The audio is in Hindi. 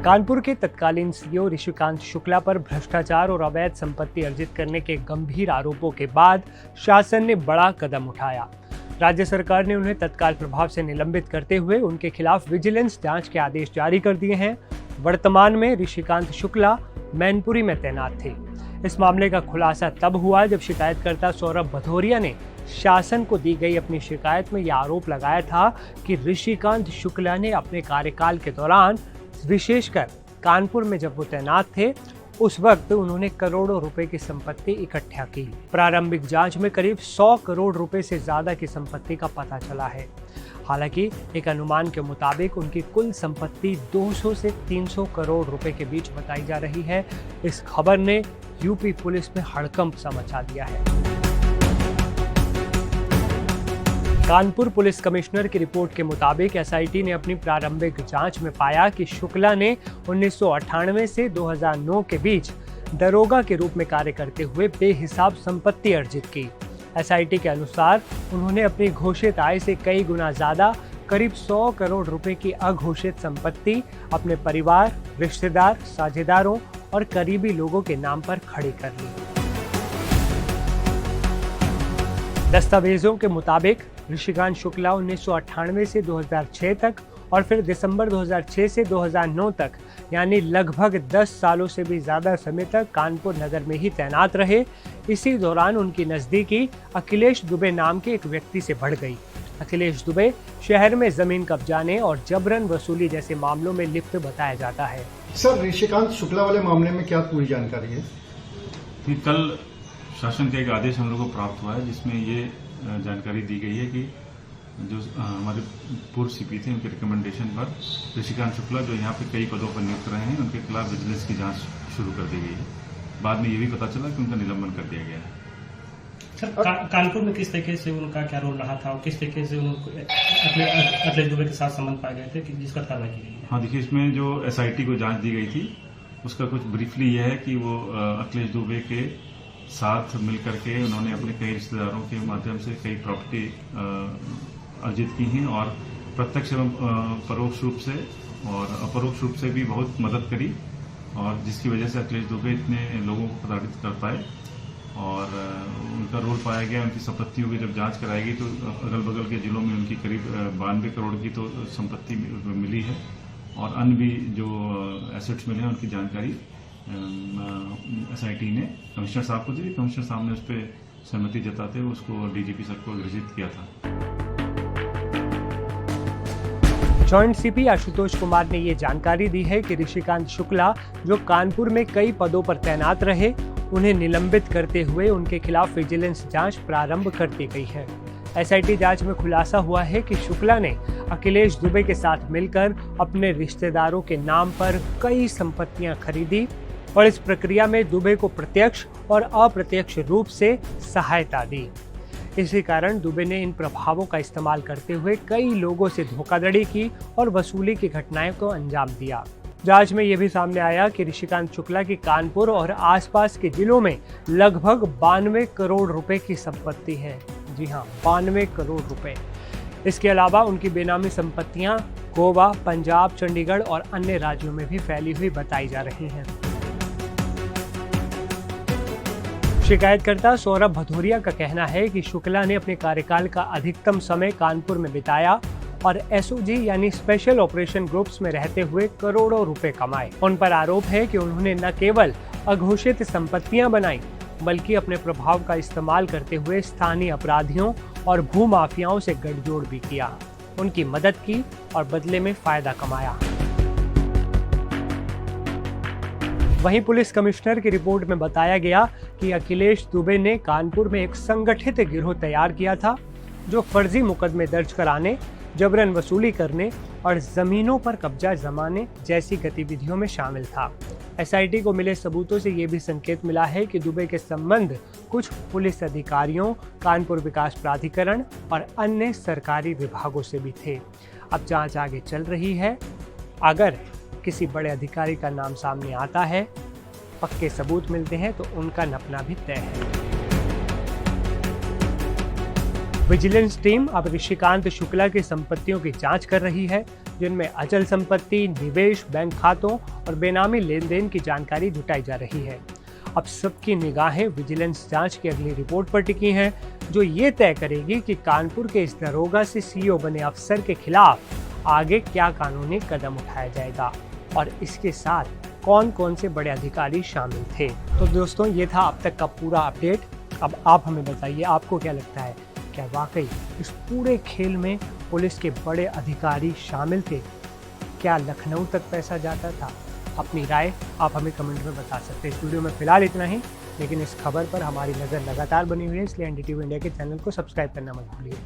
कानपुर के तत्कालीन सीईओ ऋषिकांत शुक्ला पर भ्रष्टाचार और अवैध संपत्ति अर्जित करने के गंभीर आरोपों के बाद शासन ने बड़ा कदम उठाया। राज्य सरकार ने उन्हें तत्काल प्रभाव से निलंबित करते हुए उनके खिलाफ विजिलेंस जांच के आदेश जारी कर दिए हैं। वर्तमान में ऋषिकांत शुक्ला मैनपुरी में तैनात थे। इस मामले का खुलासा तब हुआ जब शिकायतकर्ता सौरभ भदौरिया ने शासन को दी गई अपनी शिकायत में यह आरोप लगाया था कि ऋषिकांत शुक्ला ने अपने कार्यकाल के दौरान, विशेषकर कानपुर में जब वो तैनात थे, उस वक्त उन्होंने करोड़ों रुपए की संपत्ति इकट्ठा की। प्रारंभिक जांच में करीब 100 करोड़ रुपए से ज्यादा की संपत्ति का पता चला है। हालांकि एक अनुमान के मुताबिक उनकी कुल संपत्ति 200 से 300 करोड़ रुपए के बीच बताई जा रही है। इस खबर ने यूपी पुलिस में हड़कंप सा मचा दिया है। कानपुर पुलिस कमिश्नर की रिपोर्ट के मुताबिक एसआईटी ने अपनी प्रारंभिक जांच में पाया कि शुक्ला ने 1998 से 2009 के बीच दरोगा के रूप में कार्य करते हुए बेहिसाब संपत्ति अर्जित की। एसआईटी के अनुसार उन्होंने अपनी घोषित आय से कई गुना ज्यादा, करीब 100 करोड़ रुपए की अघोषित संपत्ति अपने परिवार, रिश्तेदार, साझेदारों और करीबी लोगों के नाम पर खड़ी कर ली। दस्तावेजों के मुताबिक ऋषिकांत शुक्ला 1998 से 2006 तक और फिर दिसंबर 2006 से 2009 तक, यानी लगभग 10 सालों से भी ज्यादा समय तक कानपुर नगर में ही तैनात रहे। इसी दौरान उनकी नजदीकी अखिलेश दुबे नाम के एक व्यक्ति से बढ़ गई। अखिलेश दुबे शहर में जमीन कब्जाने और जबरन वसूली जैसे मामलों में लिप्त बताया जाता है। सर, ऋषिकांत शुक्ला वाले मामले में क्या पूरी जानकारी है? कल शासन का एक आदेश हम लोग को प्राप्त हुआ है, जिसमें ये जानकारी दी गई है कि जो हमारे पूर्व सीपी थे, उनके रिकमेंडेशन पर ऋषिकांत शुक्ला जो यहाँ पे कई पदों पर नियुक्त रहे हैं, उनके खिलाफ विजिलेंस की जांच शुरू कर दी गई है। बाद में ये भी पता चला कि उनका निलंबन कर दिया गया है। सर, कानपुर में किस तरीके से उनका क्या रोल रहा था और किस तरीके से उनको अखिलेश दुबे के साथ संबंध पाए गए थे कि जिसका कार्रवाई की गई है? हाँ, देखिए, इसमें जो एसआईटी को जांच दी गई थी उसका कुछ ब्रीफली यह है कि वो अखिलेश दुबे के साथ मिलकर के उन्होंने अपने कई रिश्तेदारों के माध्यम से कई प्रॉपर्टी अर्जित की हैं और प्रत्यक्ष एवं परोक्ष रूप से और अपरोक्ष रूप से भी बहुत मदद करी, और जिसकी वजह से अखिलेश दुबे इतने लोगों को प्रताड़ित कर पाए और उनका रोल पाया गया। उनकी संपत्तियों की जब जांच कराई गई तो अगल बगल के जिलों में उनकी करीब 92 करोड़ की तो संपत्ति मिली है और अन्य भी जो एसेट्स मिले हैं उनकी जानकारी एसआईटी ने कमिश्नर साहब को दी। कमिश्नर साहब ने उस पर सहमति जताते हुए उसको डीजीपी सर को ग्रहित किया था। जॉइंट सीपी आशुतोष कुमार ने ये जानकारी दी है कि ऋषिकांत शुक्ला जो कानपुर में कई पदों पर तैनात रहे, उन्हें निलंबित करते हुए उनके खिलाफ विजिलेंस जांच प्रारंभ कर दी गई है। एसआईटी जांच में खुलासा हुआ है कि शुक्ला ने अखिलेश दुबे के साथ मिलकर अपने रिश्तेदारों के नाम पर कई संपत्तियां खरीदी और इस प्रक्रिया में दुबे को प्रत्यक्ष और अप्रत्यक्ष रूप से सहायता दी। इसी कारण दुबे ने इन प्रभावों का इस्तेमाल करते हुए कई लोगों से धोखाधड़ी की और वसूली की घटनाएं को अंजाम दिया। जांच में यह भी सामने आया कि ऋषिकांत शुक्ला की कानपुर और आसपास के जिलों में लगभग 92 करोड़ रुपए की संपत्ति है। जी हाँ, 92 करोड़ रुपए। इसके अलावा उनकी बेनामी संपत्तियां गोवा, पंजाब, चंडीगढ़ और अन्य राज्यों में भी फैली हुई बताई जा रही हैं। शिकायतकर्ता सौरभ भदौरिया का कहना है कि शुक्ला ने अपने कार्यकाल का अधिकतम समय कानपुर में बिताया और एसओजी यानी स्पेशल ऑपरेशन ग्रुप्स में रहते हुए करोड़ों रुपए कमाए। उन पर आरोप है कि उन्होंने न केवल अघोषित संपत्तियां बनाई, बल्कि अपने प्रभाव का इस्तेमाल करते हुए स्थानीय अपराधियों और भूमाफियाओं से गठजोड़ भी किया, उनकी मदद की और बदले में फायदा कमाया। वहीं पुलिस कमिश्नर की रिपोर्ट में बताया गया कि अखिलेश दुबे ने कानपुर में एक संगठित गिरोह तैयार किया था जो फर्जी मुकदमे दर्ज कराने, जबरन वसूली करने और जमीनों पर कब्जा जमाने जैसी गतिविधियों में शामिल था। एसआईटी को मिले सबूतों से ये भी संकेत मिला है कि दुबे के संबंध कुछ पुलिस अधिकारियों, कानपुर विकास प्राधिकरण और अन्य सरकारी विभागों से भी थे। अब जांच आगे चल रही है। अगर किसी बड़े अधिकारी का नाम सामने आता है, पक्के सबूत मिलते हैं, तो उनका नपना भी तय है। विजिलेंस टीम अब ऋषिकांत शुक्ला की संपत्तियों की जांच कर रही है, जिनमें अचल संपत्ति, निवेश, बैंक खातों और बेनामी लेन देन की जानकारी जुटाई जा रही है। अब सबकी निगाहें विजिलेंस जांच की अगली रिपोर्ट पर टिकी हैं, जो ये तय करेगी कि कानपुर के इस दरोगा से सीईओ बने अफसर के खिलाफ आगे क्या कानूनी कदम उठाया जाएगा और इसके साथ कौन कौन से बड़े अधिकारी शामिल थे। तो दोस्तों, ये था अब तक का पूरा अपडेट। अब आप हमें बताइए, आपको क्या लगता है, क्या वाकई इस पूरे खेल में पुलिस के बड़े अधिकारी शामिल थे? क्या लखनऊ तक पैसा जाता था? अपनी राय आप हमें कमेंट में बता सकते हैं। इस वीडियो में फिलहाल इतना ही, लेकिन इस खबर पर हमारी नज़र लगातार बनी हुई है, इसलिए एनडीटीवी इंडिया के चैनल को सब्सक्राइब करना मत भूलिए।